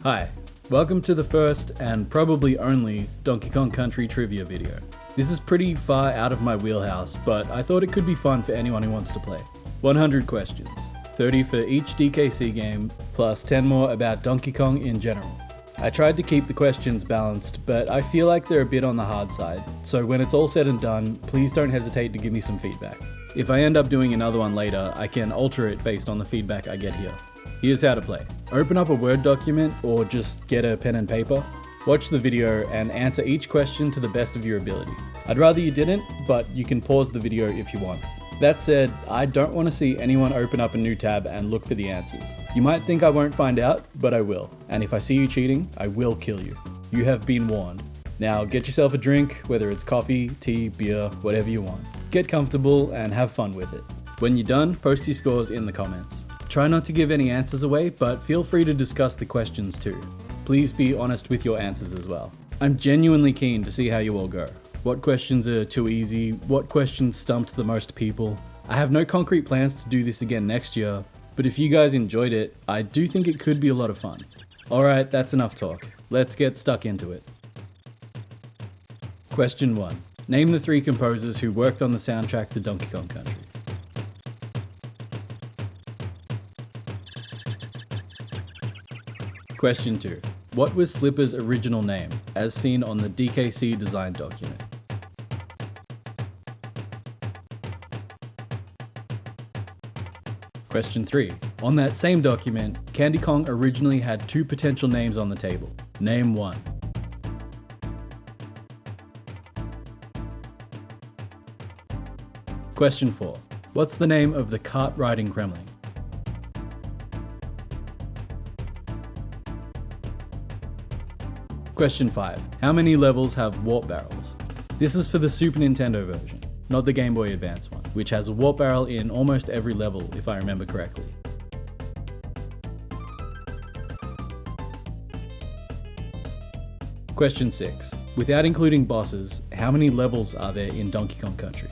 Hi, welcome to the first and probably only Donkey Kong Country trivia video. This is pretty far out of my wheelhouse, but I thought it could be fun for anyone who wants to play. 100 questions, 30 for each DKC game, plus 10 more about Donkey Kong in general. I tried to keep the questions balanced, but I feel like they're a bit on the hard side, so when it's all said and done, please don't hesitate to give me some feedback. If I end up doing another one later, I can alter it based on the feedback I get here. Here's how to play. Open up a Word document or just get a pen and paper. Watch the video and answer each question to the best of your ability. I'd rather you didn't, but you can pause the video if you want. That said, I don't want to see anyone open up a new tab and look for the answers. You might think I won't find out, but I will. And if I see you cheating, I will kill you. You have been warned. Now get yourself a drink, whether it's coffee, tea, beer, whatever you want. Get comfortable and have fun with it. When you're done, post your scores in the comments. Try not to give any answers away, but feel free to discuss the questions too. Please be honest with your answers as well. I'm genuinely keen to see how you all go. What questions are too easy? What questions stumped the most people? I have no concrete plans to do this again next year, but if you guys enjoyed it, I do think it could be a lot of fun. Alright, that's enough talk. Let's get stuck into it. Question 1. Name the 3 composers who worked on the soundtrack to Donkey Kong Country. Question 2. What was Slipper's original name, as seen on the DKC design document? Question 3. On that same document, Candy Kong originally had 2 potential names on the table. Name one. Question 4. What's the name of the kart riding gremlin? Question 5. How many levels have warp barrels? This is for the Super Nintendo version, not the Game Boy Advance one, which has a warp barrel in almost every level if I remember correctly. Question 6. Without including bosses, how many levels are there in Donkey Kong Country?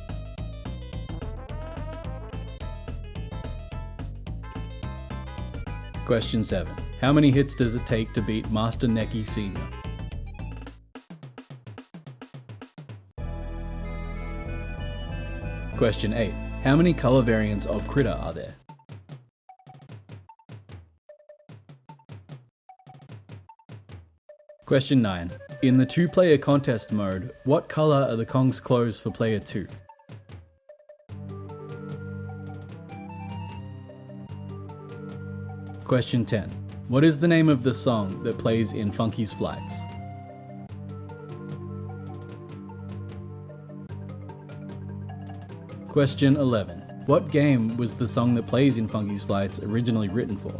Question 7. How many hits does it take to beat Master Necky Sr.? Question 8. How many color variants of Critter are there? Question 9. In the 2-player contest mode, what color are the Kong's clothes for player 2? Question 10. What is the name of the song that plays in Funky's Flights? Question 11. What game was the song that plays in Funky's Flights originally written for?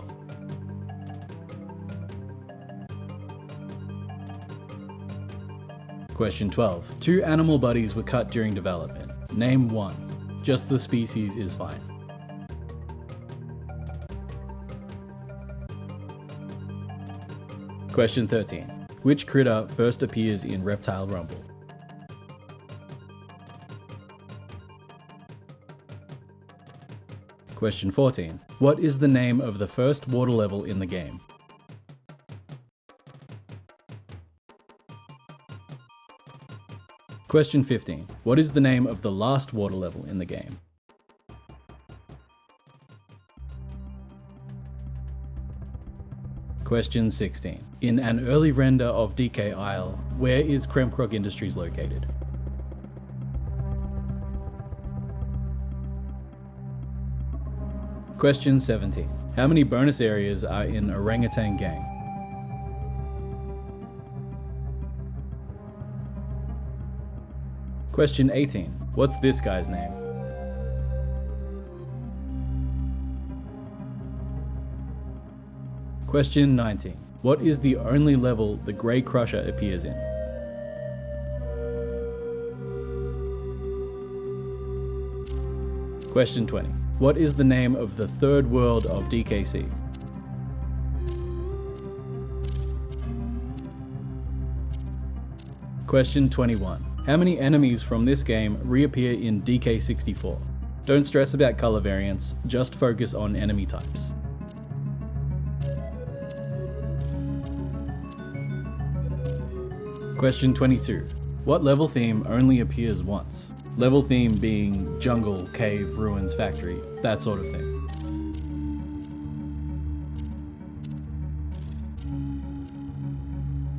Question 12. 2 animal buddies were cut during development. Name one. Just the species is fine. Question 13. Which critter first appears in Reptile Rumble? Question 14. What is the name of the first water level in the game? Question 15. What is the name of the last water level in the game? Question 16. In an early render of DK Isle, where is Kremkrog Industries located? Question 17. How many bonus areas are in Orangutan Gang? Question 18. What's this guy's name? Question 19. What is the only level the Grey Crusher appears in? Question 20. What is the name of the third world of DKC? Question 21. How many enemies from this game reappear in DK64? Don't stress about color variants, just focus on enemy types. Question 22. What level theme only appears once? Level theme being jungle, cave, ruins, factory, that sort of thing.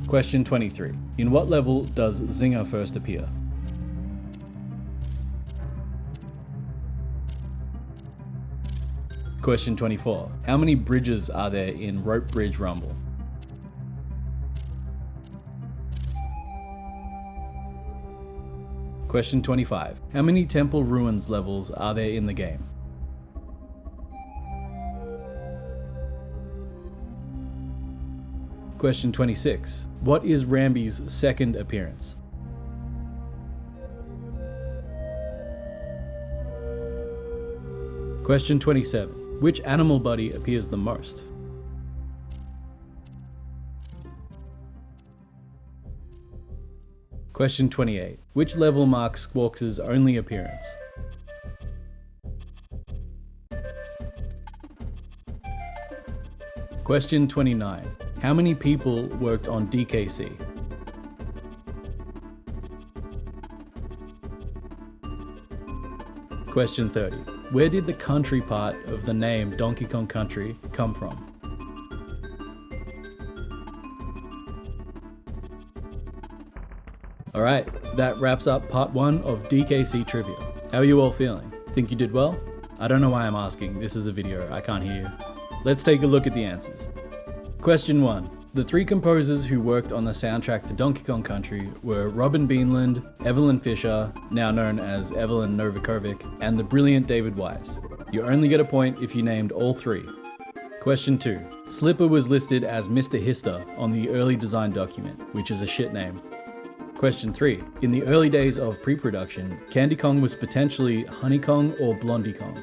Question 23. In what level does Zinger first appear? Question 24. How many bridges are there in Rope Bridge Rumble? Question 25. How many temple ruins levels are there in the game? Question 26. What is Rambi's second appearance? Question 27. Which animal buddy appears the most? Question 28. Which level marks Squawks' only appearance? Question 29. How many people worked on DKC? Question 30. Where did the country part of the name Donkey Kong Country come from? Alright, that wraps up part 1 of DKC Trivia. How are you all feeling? Think you did well? I don't know why I'm asking, this is a video, I can't hear you. Let's take a look at the answers. Question 1. The 3 composers who worked on the soundtrack to Donkey Kong Country were Robin Beanland, Evelyn Fisher, now known as Evelyn Novakovic, and the brilliant David Wise. You only get a point if you named all 3. Question 2. Slipper was listed as Mr. Hister on the early design document, which is a shit name. Question 3. In the early days of pre-production, Candy Kong was potentially Honey Kong or Blondie Kong.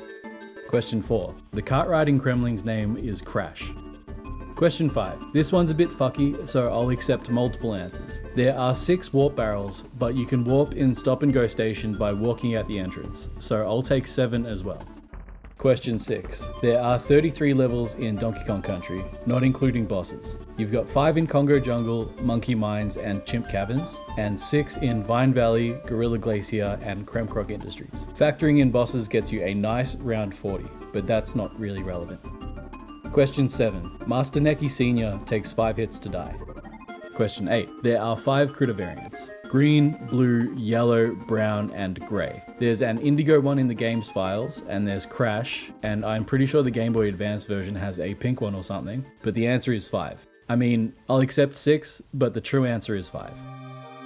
Question 4. The kart riding Kremling's name is Crash. Question 5. This one's a bit fucky, so I'll accept multiple answers. There are 6 warp barrels, but you can warp in Stop and Go Station by walking out the entrance, so I'll take 7 as well. Question 6. There are 33 levels in Donkey Kong Country, not including bosses. You've got 5 in Congo Jungle, Monkey Mines and Chimp Caverns, and 6 in Vine Valley, Gorilla Glacier and Kremkrok Industries. Factoring in bosses gets you a nice round 40, but that's not really relevant. Question 7. Master Neki Sr. takes 5 hits to die. Question 8. There are 5 critter variants. Green, blue, yellow, brown, and grey. There's an indigo one in the game's files, and there's Crash, and I'm pretty sure the Game Boy Advance version has a pink one or something, but the answer is 5. I mean, I'll accept 6, but the true answer is 5.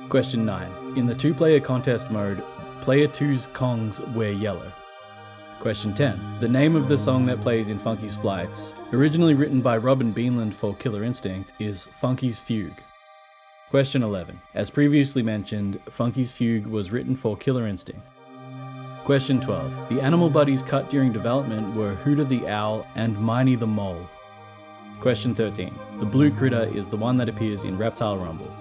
Question 9. In the 2-player contest mode, player 2's Kongs wear yellow. Question 10. The name of the song that plays in Funky's Flights, originally written by Robin Beanland for Killer Instinct, is Funky's Fugue. Question 11. As previously mentioned, Funky's Fugue was written for Killer Instinct. Question 12. The animal buddies cut during development were Hooter the Owl and Miney the Mole. Question 13. The blue critter is the one that appears in Reptile Rumble.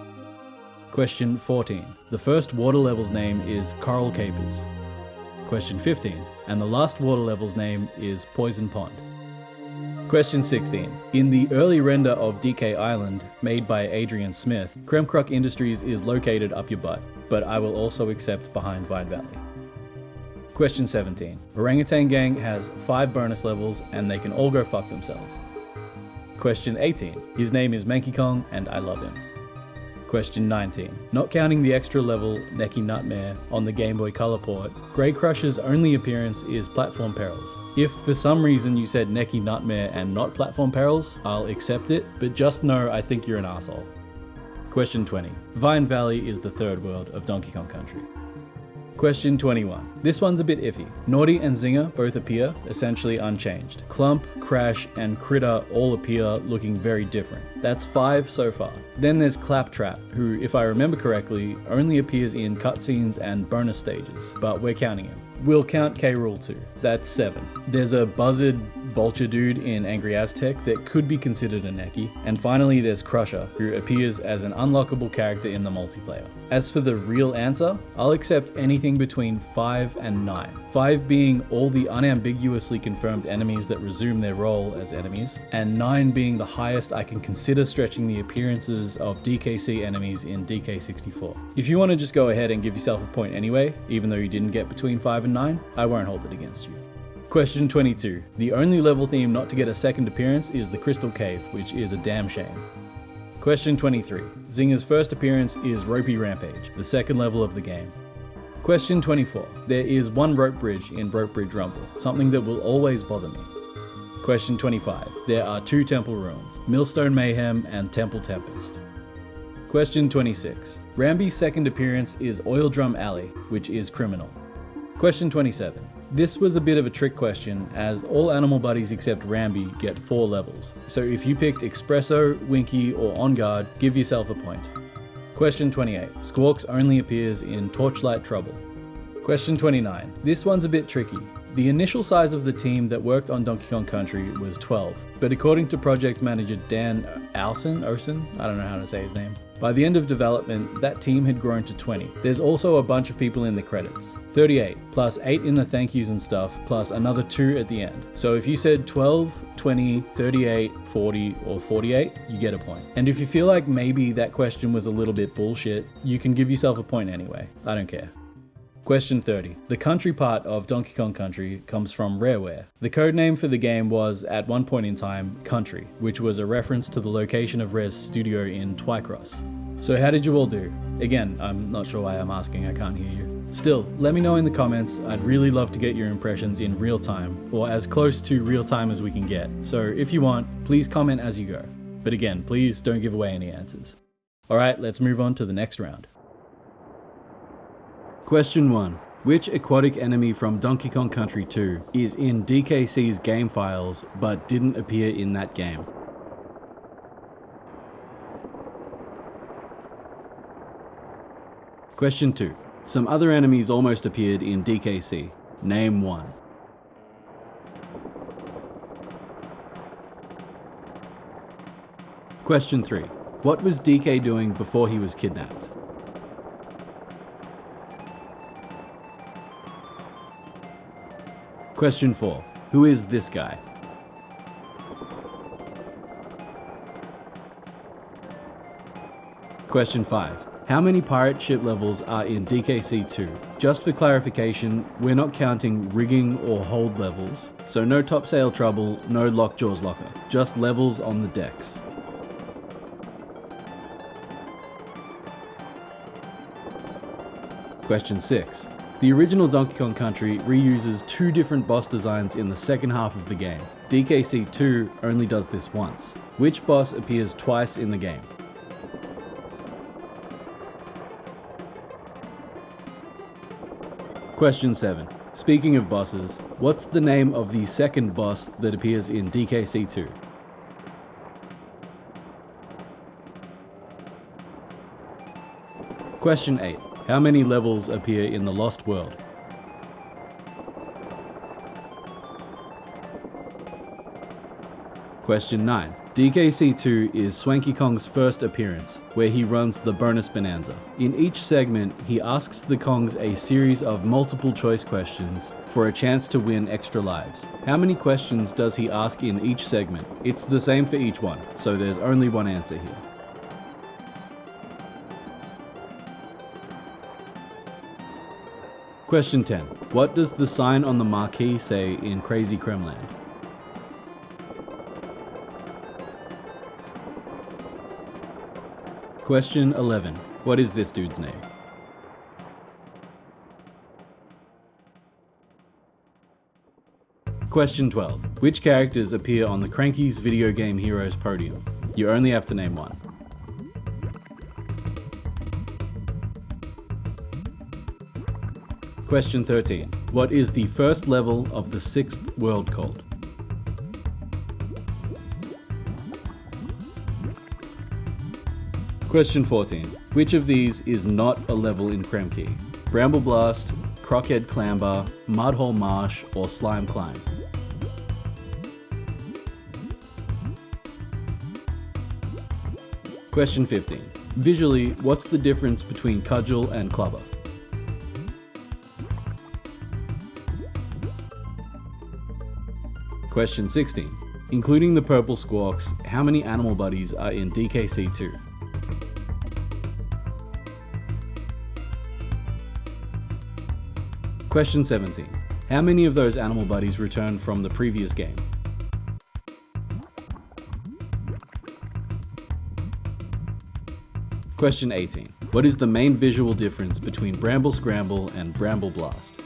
Question 14. The first water level's name is Coral Capers. Question 15. And the last water level's name is Poison Pond. Question 16. In the early render of DK Island, made by Adrian Smith, Kremkrok Industries is located up your butt, but I will also accept behind Vine Valley. Question 17. Orangutan Gang has 5 bonus levels and they can all go fuck themselves. Question 18. His name is Manky Kong and I love him. Question 19. Not counting the extra level Neki Nightmare on the Game Boy Color port, Grey Crush's only appearance is Platform Perils. If for some reason you said Neki Nightmare and not Platform Perils, I'll accept it, but just know I think you're an asshole. Question 20. Vine Valley is the third world of Donkey Kong Country. Question 21. This one's a bit iffy. Naughty and Zinger both appear essentially unchanged. Clump, Crash, and Critter all appear looking very different. That's 5 so far. Then there's Claptrap, who, if I remember correctly, only appears in cutscenes and bonus stages, but we're counting him. We'll count K. Rool too. That's 7. There's a Buzzard Vulture Dude in Angry Aztec that could be considered a Neki. And finally there's Crusher, who appears as an unlockable character in the multiplayer. As for the real answer, I'll accept anything between 5 and 9. 5 being all the unambiguously confirmed enemies that resume their role as enemies, and 9 being the highest I can consider stretching the appearances of DKC enemies in DK64. If you want to just go ahead and give yourself a point anyway, even though you didn't get between 5 and 9, I won't hold it against you. Question 22. The only level theme not to get a second appearance is the Crystal Cave, which is a damn shame. Question 23. Zinger's first appearance is Ropey Rampage, the second level of the game. Question 24. There is one rope bridge in Rope Bridge Rumble, something that will always bother me. Question 25. There are 2 temple ruins, Millstone Mayhem and Temple Tempest. Question 26. Rambi's second appearance is Oil Drum Alley, which is criminal. Question 27. This was a bit of a trick question, as all animal buddies except Rambi get 4 levels, so if you picked Expresso, Winky or On Guard, give yourself a point. Question 28. Squawks only appears in Torchlight Trouble. Question 29. This one's a bit tricky. The initial size of the team that worked on Donkey Kong Country was 12, but according to project manager Dan Olsen, I don't know how to say his name, by the end of development, that team had grown to 20. There's also a bunch of people in the credits. 38, plus 8 in the thank yous and stuff, plus another 2 at the end. So if you said 12, 20, 38, 40, or 48, you get a point. And if you feel like maybe that question was a little bit bullshit, you can give yourself a point anyway. I don't care. Question 30. The country part of Donkey Kong Country comes from Rareware. The codename for the game was, at one point in time, Country, which was a reference to the location of Rare's studio in Twycross. So how did you all do? Again, I'm not sure why I'm asking, I can't hear you. Still, let me know in the comments. I'd really love to get your impressions in real time, or as close to real time as we can get. So if you want, please comment as you go. But again, please don't give away any answers. Alright, let's move on to the next round. Question 1. Which aquatic enemy from Donkey Kong Country 2 is in DKC's game files but didn't appear in that game? Question 2. Some other enemies almost appeared in DKC. Name one. Question 3. What was DK doing before he was kidnapped? Question 4. Who is this guy? Question 5. How many pirate ship levels are in DKC 2? Just for clarification, we're not counting rigging or hold levels, so no topsail trouble, no Lockjaw's locker, just levels on the decks. Question 6. The original Donkey Kong Country reuses 2 different boss designs in the second half of the game. DKC 2 only does this once. Which boss appears twice in the game? Question 7. Speaking of bosses, what's the name of the second boss that appears in DKC 2? Question 8. How many levels appear in the Lost World? Question 9. DKC 2 is Swanky Kong's first appearance, where he runs the bonus bonanza. In each segment, he asks the Kongs a series of multiple choice questions for a chance to win extra lives. How many questions does he ask in each segment? It's the same for each one, so there's only one answer here. Question 10. What does the sign on the marquee say in Crazy Kremland? Question 11. What is this dude's name? Question 12. Which characters appear on the Cranky's Video Game Heroes podium? You only have to name one. Question 13. What is the first level of the 6th world called? Question 14. Which of these is not a level in Kremkey? Bramble Blast, Crockhead Clamber, Mudhole Marsh, or Slime Climb? Question 15. Visually, what's the difference between cudgel and clubber? Question 16. Including the purple squawks, how many animal buddies are in DKC2? Question 17. How many of those animal buddies return from the previous game? Question 18. What is the main visual difference between Bramble Scramble and Bramble Blast?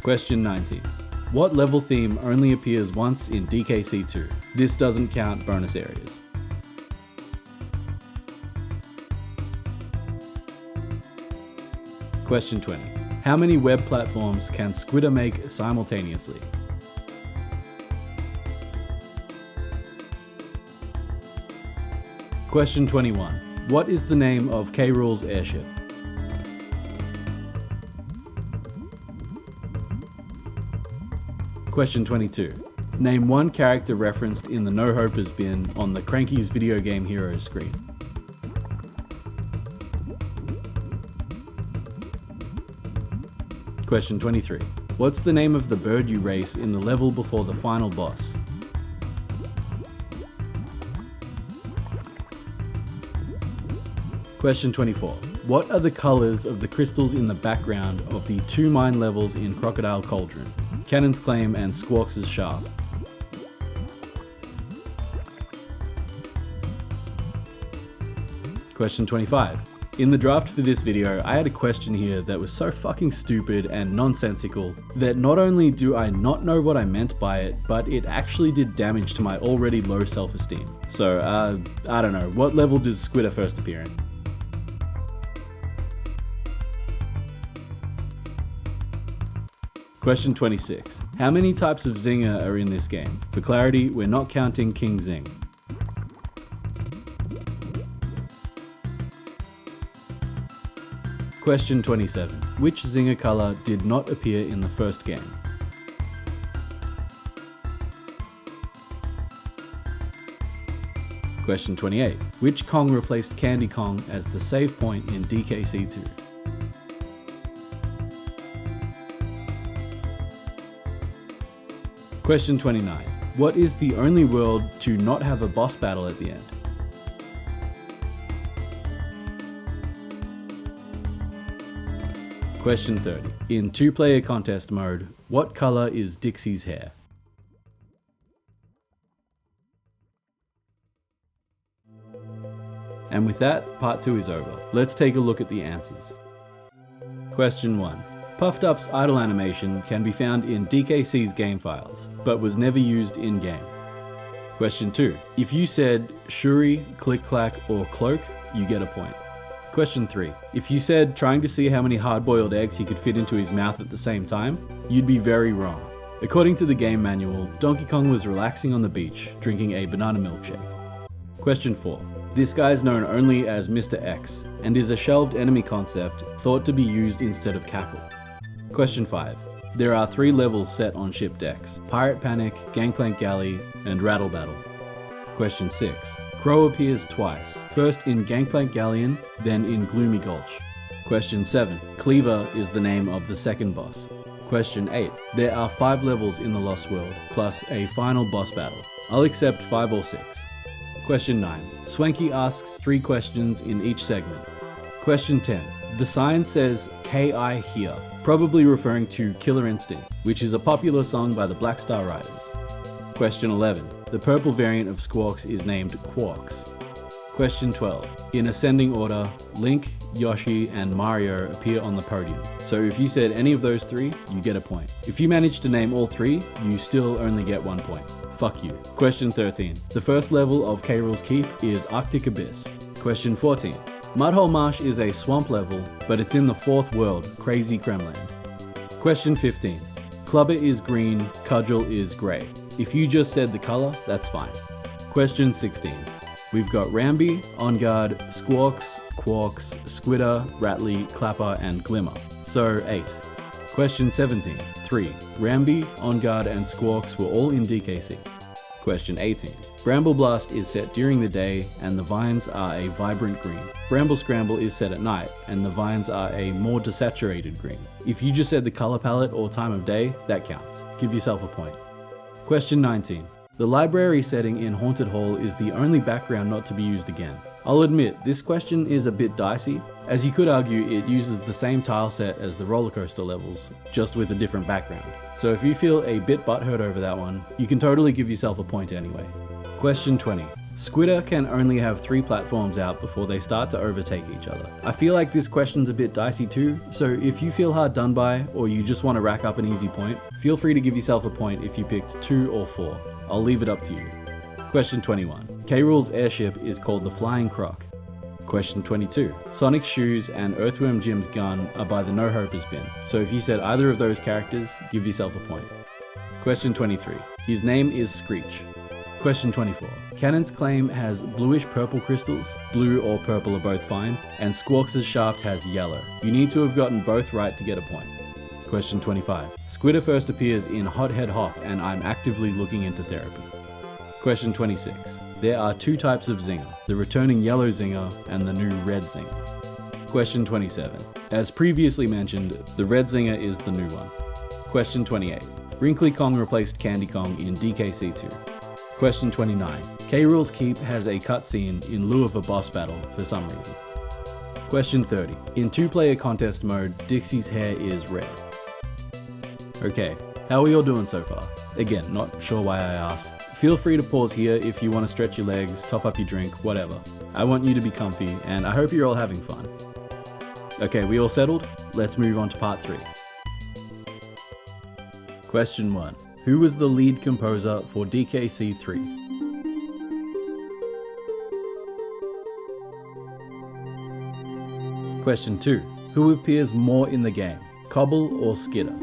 Question 19. What level theme only appears once in DKC2? This doesn't count bonus areas. Question 20. How many web platforms can Squidder make simultaneously? Question 21. What is the name of K. Rool's airship? Question 22. Name one character referenced in the No Hopers bin on the Cranky's Video Game Hero screen. Question 23. What's the name of the bird you race in the level before the final boss? Question 24. What are the colors of the crystals in the background of the two mine levels in Crocodile Cauldron? Cannon's Claim and Squawks' Shaft. Question 25. In the draft for this video, I had a question here that was so fucking stupid and nonsensical that not only do I not know what I meant by it, but it actually did damage to my already low self-esteem. So, I don't know, what level does Squidder first appear in? Question 26. How many types of zinger are in this game? For clarity, we're not counting King Zing. Question 27. Which zinger color did not appear in the first game? Question 28. Which Kong replaced Candy Kong as the save point in DKC2? Question 29. What is the only world to not have a boss battle at the end? Question 30. In two-player contest mode, what color is Dixie's hair? And with that, part 2 is over. Let's take a look at the answers. Question 1. Puffed Up's idle animation can be found in DKC's game files, but was never used in-game. Question 2. If you said Shuri, Click Clack, or Cloak, you get a point. Question 3. If you said trying to see how many hard-boiled eggs he could fit into his mouth at the same time, you'd be very wrong. According to the game manual, Donkey Kong was relaxing on the beach, drinking a banana milkshake. Question 4. This guy is known only as Mr. X, and is a shelved enemy concept thought to be used instead of Cackle. Question 5. There are 3 levels set on ship decks: Pirate Panic, Gangplank Galley, and Rattle Battle. Question 6. Crow appears twice, first in Gangplank Galleon, then in Gloomy Gulch. Question 7. Cleaver is the name of the second boss. Question 8. There are 5 levels in the Lost World, plus a final boss battle. I'll accept 5 or 6. Question 9. Swanky asks 3 questions in each segment. Question 10. The sign says K.I. here, probably referring to Killer Instinct, which is a popular song by the Black Star Riders. Question 11. The purple variant of Squawks is named Quarks. Question 12. In ascending order, Link, Yoshi, and Mario appear on the podium. So if you said any of those 3, you get a point. If you manage to name all 3, you still only get 1 point. Fuck you. Question 13. The first level of K. Rool's Keep is Arctic Abyss. Question 14. Mudhole Marsh is a swamp level, but it's in the 4th world, Crazy Kremland. Question 15. Clubber is green, Cudgel is grey. If you just said the color, that's fine. Question 16. We've got Rambi, enguarde, Squawks, Quarks, Squidder, Rattly, Clapper, and Glimmer. So 8. Question 17. 3. Rambi, enguarde, and squawks were all in DKC. Question 18. Bramble Blast is set during the day and the vines are a vibrant green. Bramble Scramble is set at night and the vines are a more desaturated green. If you just said the color palette or time of day, that counts. Give yourself a point. Question 19. The library setting in Haunted Hall is the only background not to be used again. I'll admit, this question is a bit dicey, as you could argue it uses the same tile set as the roller coaster levels, just with a different background. So if you feel a bit butthurt over that one, you can totally give yourself a point anyway. Question 20. Squitter can only have 3 platforms out before they start to overtake each other. I feel like this question's a bit dicey too, so if you feel hard done by, or you just want to rack up an easy point, feel free to give yourself a point if you picked 2 or 4. I'll leave it up to you. Question 21. K-Rool's airship is called the Flying Croc. Question 22. Sonic's shoes and Earthworm Jim's gun are by the No Hopers bin, so if you said either of those characters, give yourself a point. Question 23. His name is Screech. Question 24. Cannon's claim has bluish purple crystals, blue or purple are both fine, and Squawks' shaft has yellow. You need to have gotten both right to get a point. Question 25. Squitter first appears in Hothead Hop and I'm actively looking into therapy. Question 26. There are 2 types of zinger, the returning yellow zinger and the new red zinger. Question 27. As previously mentioned, the red zinger is the new one. Question 28. Wrinkly Kong replaced Candy Kong in DKC2. Question 29. K-Rool's Keep has a cutscene in lieu of a boss battle for some reason. Question 30. In 2-player contest mode, Dixie's hair is red. Okay, how are we all doing so far? Again, not sure why I asked. Feel free to pause here if you want to stretch your legs, top up your drink, whatever. I want you to be comfy, and I hope you're all having fun. Okay, we all settled? Let's move on to part 3. Question 1. Who was the lead composer for DKC 3? Question 2. Who appears more in the game, Cobble or Skitter?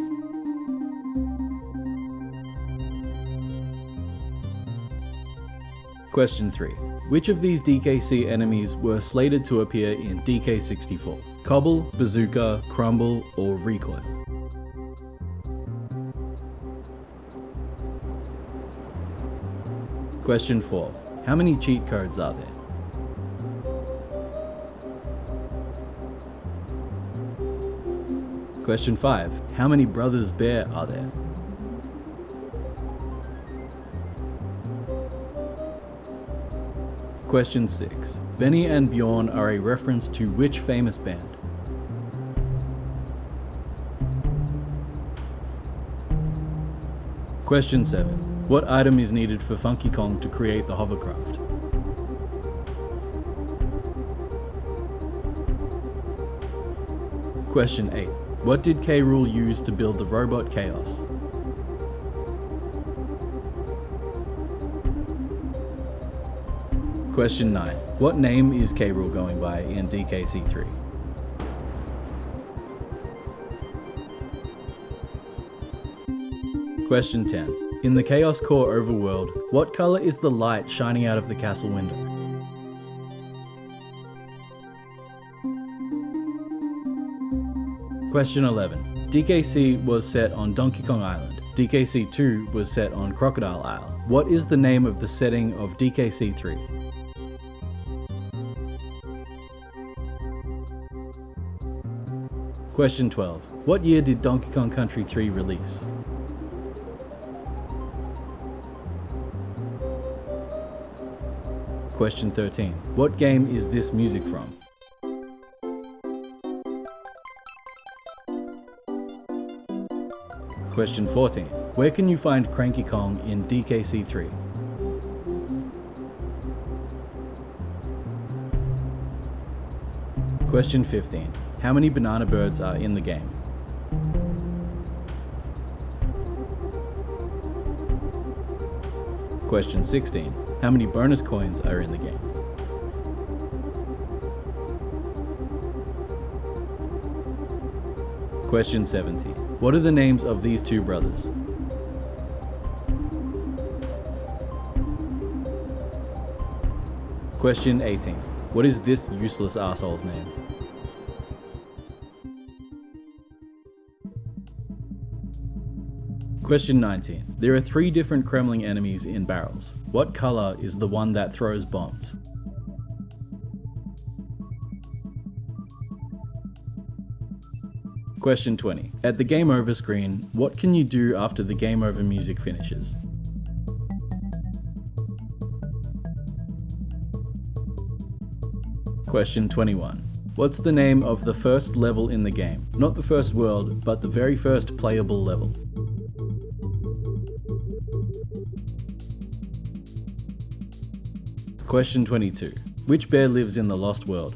Question 3. Which of these DKC enemies were slated to appear in DK64? Cobble, Bazooka, Crumble, or Recoil? Question 4. How many cheat codes are there? Question 5. How many Brothers Bear are there? Question 6. Benny and Bjorn are a reference to which famous band? Question 7. What item is needed for Funky Kong to create the hovercraft? Question 8. What did K-Rool use to build the robot Chaos? Question 9. What name is K-Rool going by in DKC3? Question 10. In the Chaos Core overworld, what color is the light shining out of the castle window? Question 11. DKC was set on Donkey Kong Island. DKC 2 was set on Crocodile Isle. What is the name of the setting of DKC 3? Question 12. What year did Donkey Kong Country 3 release? Question 13. What game is this music from? Question 14. Where can you find Cranky Kong in DKC 3? Question 15. How many banana birds are in the game? Question 16. How many bonus coins are in the game? Question 17. What are the names of these 2 brothers? Question 18. What is this useless asshole's name? Question 19. There are 3 different Kremling enemies in barrels. What color is the one that throws bombs? Question 20. At the game over screen, what can you do after the game over music finishes? Question 21. What's the name of the first level in the game? Not the first world, but the very first playable level. Question 22. Which bear lives in the Lost World?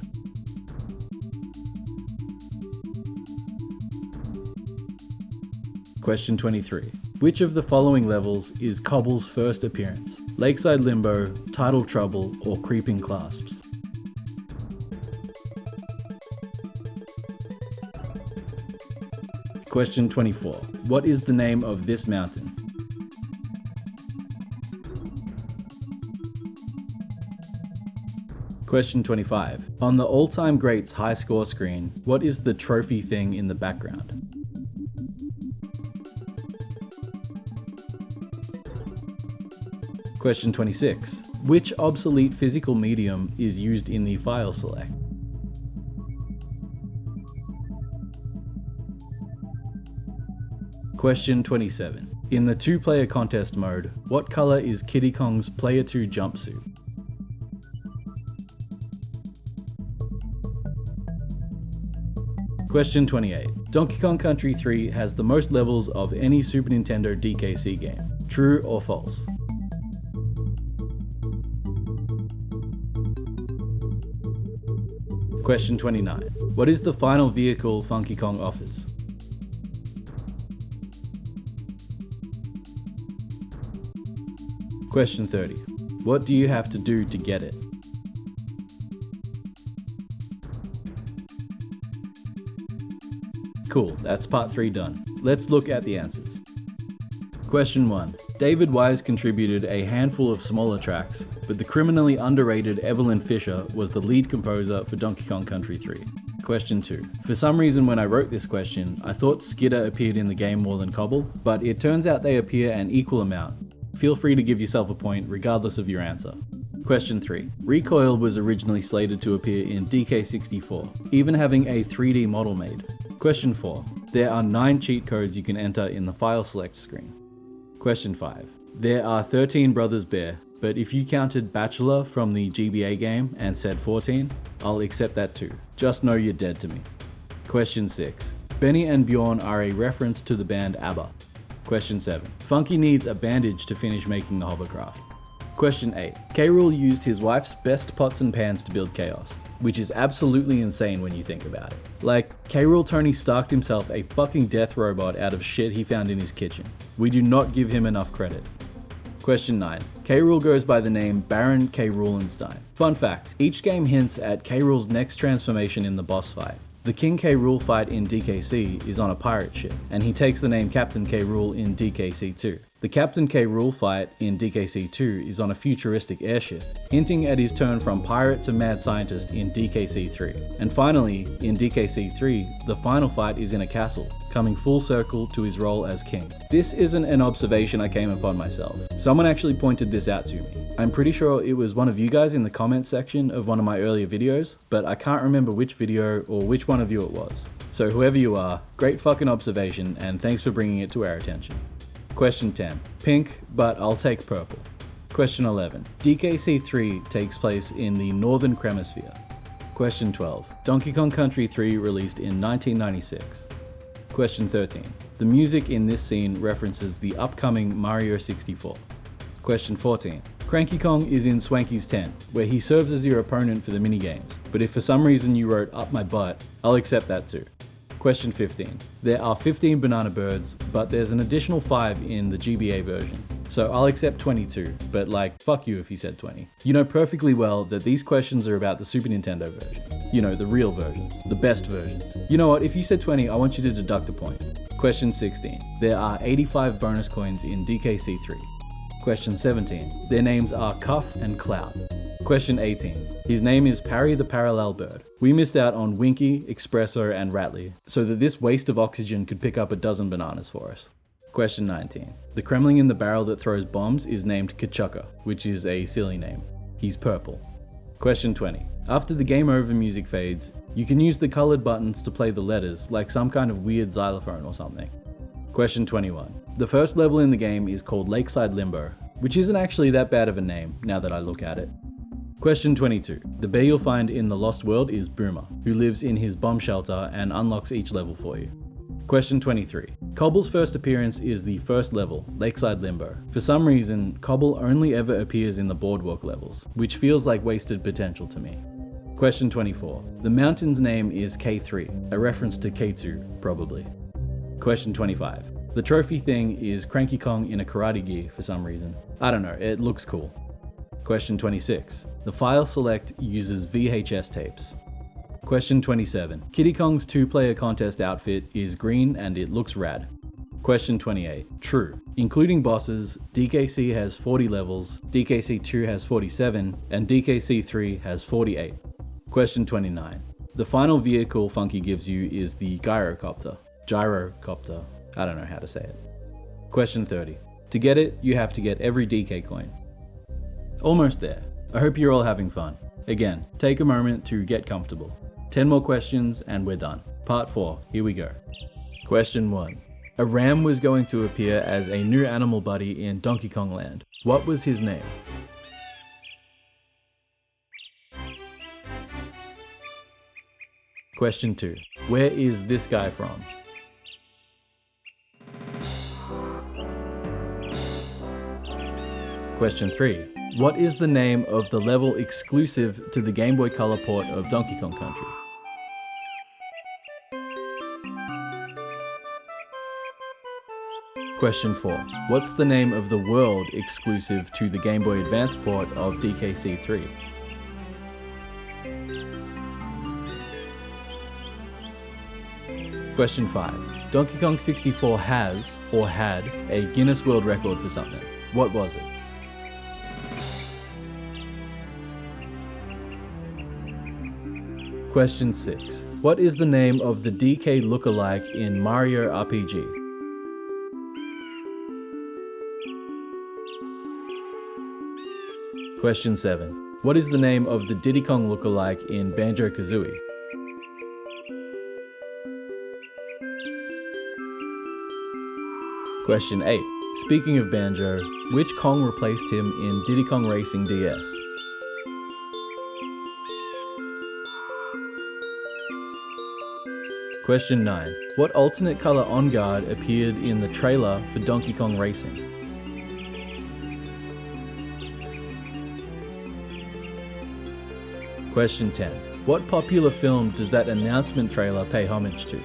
Question 23. Which of the following levels is Cobble's first appearance? Lakeside Limbo, Tidal Trouble, or Creeping Clasps? Question 24. What is the name of this mountain? Question 25. On the all-time greats high score screen, what is the trophy thing in the background? Question 26. Which obsolete physical medium is used in the file select? Question 27. In the 2-player contest mode, what color is Kiddy Kong's Player 2 jumpsuit? Question 28. Donkey Kong Country 3 has the most levels of any Super Nintendo DKC game. True or false? Question 29. What is the final vehicle Funky Kong offers? Question 30. What do you have to do to get it? Cool, that's part 3 done. Let's look at the answers. Question 1. David Wise contributed a handful of smaller tracks, but the criminally underrated Evelyn Fisher was the lead composer for Donkey Kong Country 3. Question 2. For some reason when I wrote this question, I thought Skidder appeared in the game more than Cobble, but it turns out they appear an equal amount. Feel free to give yourself a point regardless of your answer. Question 3. Recoil was originally slated to appear in DK64, even having a 3D model made. Question 4. There are 9 cheat codes you can enter in the file select screen. Question 5. There are 13 Brothers Bear, but if you counted Bachelor from the GBA game and said 14, I'll accept that too. Just know you're dead to me. Question 6. Benny and Bjorn are a reference to the band ABBA. Question 7. Funky needs a bandage to finish making the hovercraft. Question 8. K. Rool used his wife's best pots and pans to build chaos, which is absolutely insane when you think about it. Like, K. Rool Tony Starked himself a fucking death robot out of shit he found in his kitchen. We do not give him enough credit. Question 9. K. Rool goes by the name Baron K. Roolenstein. Fun fact, each game hints at K. Rool's next transformation in the boss fight. The King K. Rool fight in DKC is on a pirate ship, and he takes the name Captain K. Rool in DKC 2. The Captain K. Rool fight in DKC 2 is on a futuristic airship, hinting at his turn from pirate to mad scientist in DKC 3. And finally, in DKC 3, the final fight is in a castle, coming full circle to his role as king. This isn't an observation I came upon myself. Someone actually pointed this out to me. I'm pretty sure it was one of you guys in the comments section of one of my earlier videos, but I can't remember which video or which one of you it was. So whoever you are, great fucking observation, and thanks for bringing it to our attention. Question 10. Pink, but I'll take purple. Question 11. DKC 3 takes place in the Northern Cremisphere. Question 12. Donkey Kong Country 3 released in 1996. Question 13. The music in this scene references the upcoming Mario 64. Question 14. Cranky Kong is in Swanky's tent, where he serves as your opponent for the minigames, but if for some reason you wrote up my butt, I'll accept that too. Question 15. There are 15 banana birds, but there's an additional 5 in the GBA version. So I'll accept 22, but like, fuck you if you said 20. You know perfectly well that these questions are about the Super Nintendo version. You know, the real versions, the best versions. You know what, if you said 20, I want you to deduct a point. Question 16. There are 85 bonus coins in DKC 3. Question 17. Their names are Cuff and Cloud. Question 18. His name is Parry the Parallel Bird. We missed out on Winky, Expresso, and Rattly, so that this waste of oxygen could pick up a dozen bananas for us. Question 19. The Kremlin in the barrel that throws bombs is named Kachukka, which is a silly name. He's purple. Question 20. After the game over music fades, you can use the colored buttons to play the letters, like some kind of weird xylophone or something. Question 21. The first level in the game is called Lakeside Limbo, which isn't actually that bad of a name, now that I look at it. Question 22. The bear you'll find in the Lost World is Boomer, who lives in his bomb shelter and unlocks each level for you. Question 23. Cobble's first appearance is the first level, Lakeside Limbo. For some reason, Cobble only ever appears in the boardwalk levels, which feels like wasted potential to me. Question 24. The mountain's name is K3, a reference to K2, probably. Question 25. The trophy thing is Cranky Kong in a karate gi for some reason. I don't know, it looks cool. Question 26. The file select uses VHS tapes. Question 27. Kiddy Kong's 2-player contest outfit is green and it looks rad. Question 28. True. Including bosses, DKC has 40 levels, DKC 2 has 47, and DKC 3 has 48. Question 29. The final vehicle Funky gives you is the gyrocopter. Gyrocopter. I don't know how to say it. Question 30. To get it, you have to get every DK coin. Almost there. I hope you're all having fun. Again, take a moment to get comfortable. 10 more questions and we're done. Part 4, here we go. Question 1. A ram was going to appear as a new animal buddy in Donkey Kong Land. What was his name? Question 2. Where is this guy from? Question 3. What is the name of the level exclusive to the Game Boy Color port of Donkey Kong Country? Question 4. What's the name of the world exclusive to the Game Boy Advance port of DKC 3? Question 5. Donkey Kong 64 has, or had, a Guinness World Record for something. What was it? Question 6. What is the name of the DK lookalike in Mario RPG? Question 7. What is the name of the Diddy Kong lookalike in Banjo-Kazooie? Question 8. Speaking of Banjo, which Kong replaced him in Diddy Kong Racing DS? Question 9. What alternate color on-guard appeared in the trailer for Donkey Kong Racing? Question 10. What popular film does that announcement trailer pay homage to?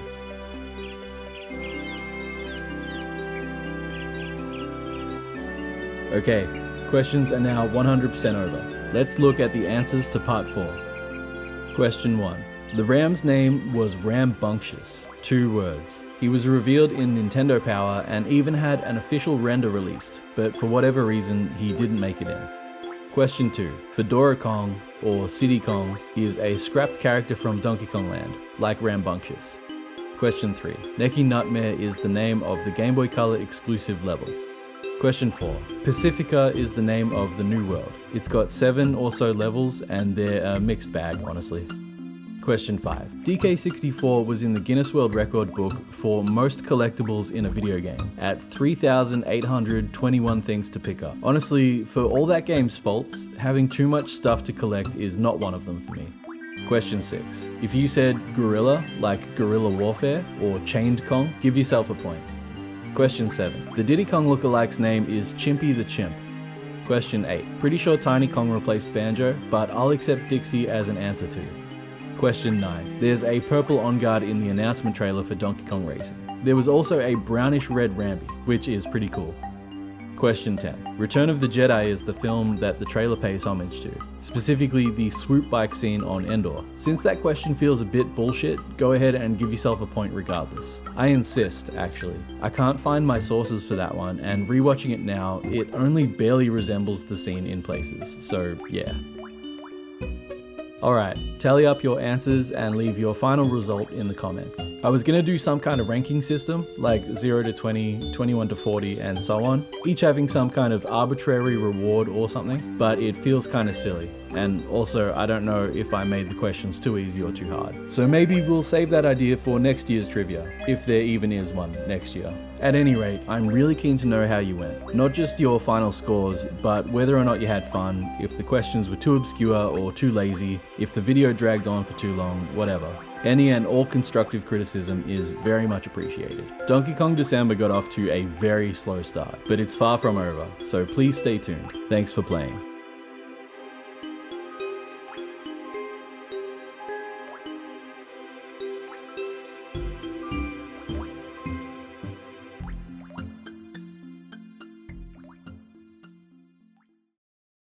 Okay, questions are now 100% over. Let's look at the answers to part 4. Question 1. The ram's name was Rambunctious. 2 words. He was revealed in Nintendo Power and even had an official render released, but for whatever reason, he didn't make it in. Question 2. Fedora Kong, or City Kong, is a scrapped character from Donkey Kong Land, like Rambunctious. Question 3. Neki Nutmare is the name of the Game Boy Color exclusive level. Question 4. Pacifica is the name of the new world. It's got 7 or so levels and they're a mixed bag, honestly. Question 5. DK64 was in the Guinness World Record book for most collectibles in a video game, at 3,821 things to pick up. Honestly, for all that game's faults, having too much stuff to collect is not one of them for me. Question 6. If you said gorilla, like Guerrilla Warfare, or Chained Kong, give yourself a point. Question 7. The Diddy Kong lookalike's name is Chimpy the Chimp. Question 8. Pretty sure Tiny Kong replaced Banjo, but I'll accept Dixie as an answer too. Question 9. There's a purple on-guard in the announcement trailer for Donkey Kong Racing. There was also a brownish-red Rambi, which is pretty cool. Question 10. Return of the Jedi is the film that the trailer pays homage to, specifically the swoop bike scene on Endor. Since that question feels a bit bullshit, go ahead and give yourself a point regardless. I insist, actually. I can't find my sources for that one, and rewatching it now, it only barely resembles the scene in places, so yeah. Alright, tally up your answers and leave your final result in the comments. I was gonna do some kind of ranking system, like 0 to 20, 21 to 40, and so on, each having some kind of arbitrary reward or something, but it feels kind of silly. And also, I don't know if I made the questions too easy or too hard. So maybe we'll save that idea for next year's trivia, if there even is one next year. At any rate, I'm really keen to know how you went. Not just your final scores, but whether or not you had fun, if the questions were too obscure or too lazy, if the video dragged on for too long, whatever. Any and all constructive criticism is very much appreciated. Donkey Kong December got off to a very slow start, but it's far from over, so please stay tuned. Thanks for playing.